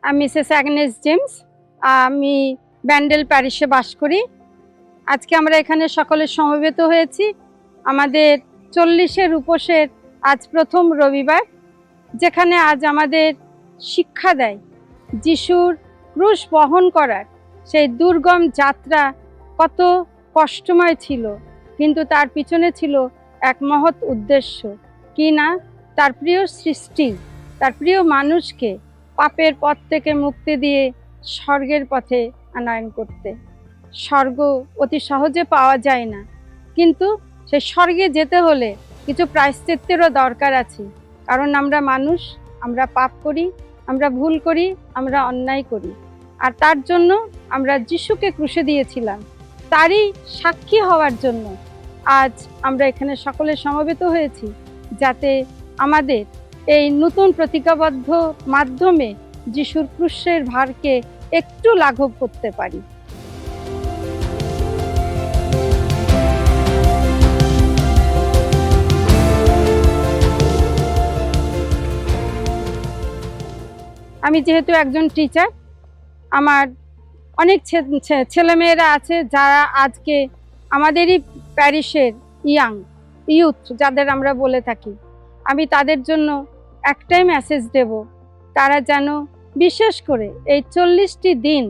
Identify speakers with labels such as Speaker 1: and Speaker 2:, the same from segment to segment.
Speaker 1: আমি Mrs Agnes James. আমি ব্যান্ডেল প্যারিশে বাস করি। আজকে আমরা এখানে সকলে সমবেত হয়েছি আমাদের 40-এর উপোসের আজ প্রথম রবিবার, যেখানে আজ আমাদের শিক্ষা দেয় যিশুর ক্রুশ বহন করার সেই দুর্গম যাত্রা কত কষ্টময় ছিল, কিন্তু তার পিছনে ছিল এক মহৎ উদ্দেশ্য, কি না তার প্রিয় সৃষ্টি, তার প্রিয় মানুষকে পাপের পথ থেকে মুক্তি দিয়ে স্বর্গের পথে আনয়ন করতে। স্বর্গ অতি সহজে পাওয়া যায় না, কিন্তু সে স্বর্গে যেতে হলে কিছু প্রায়শ্চিত্তেরও দরকার আছে। কারণ আমরা মানুষ, আমরা পাপ করি, আমরা ভুল করি, আমরা অন্যায় করি। আর তার জন্য আমরা যিশুকে ক্রুশে দিয়েছিলাম। তারই সাক্ষী হওয়ার জন্য আজ আমরা এখানে সকলে সমবেত হয়েছি, যাতে আমাদের এই নতুন প্রতিজ্ঞাবদ্ধ মাধ্যমে যিশুর ক্রুশের ভারকে একটু লাঘব করতে পারি। আমি যেহেতু একজন টিচার, আমার অনেক ছেলেমেয়েরা আছে যারা আজকে আমাদেরই প্যারিশের ইউথ যাদের আমরা বলে থাকি। আমি তাদের জন্য একটাই মেসেজ দেব, তারা যেন বিশেষ করে এই 40টি দিন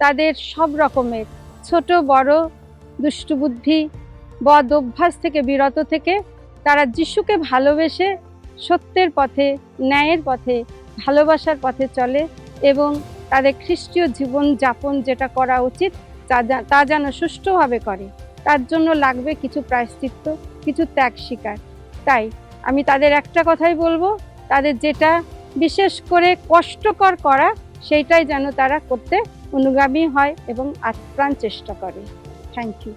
Speaker 1: তাদের সব রকমের ছোট বড় দুষ্টবুদ্ধি বদ অভ্যাস থেকে বিরত থেকে তারা যিশুকে ভালোবেসে সত্যের পথে, ন্যায়ের পথে, ভালোবাসার পথে চলে এবং তাদের খ্রিস্টীয় জীবন যাপন যেটা করা উচিত তা যেন সুষ্ঠুভাবে করে। তার জন্য লাগবে কিছু প্রায়শ্চিত্ত, কিছু ত্যাগ স্বীকার। তাই আমি তাদের একটা কথাই বলবো, তাদের যেটা বিশেষ করে কষ্টকর করা সেইটাই যেন তারা করতে অনুগামী হয় এবং আপ্রাণ চেষ্টা করে। Thank you.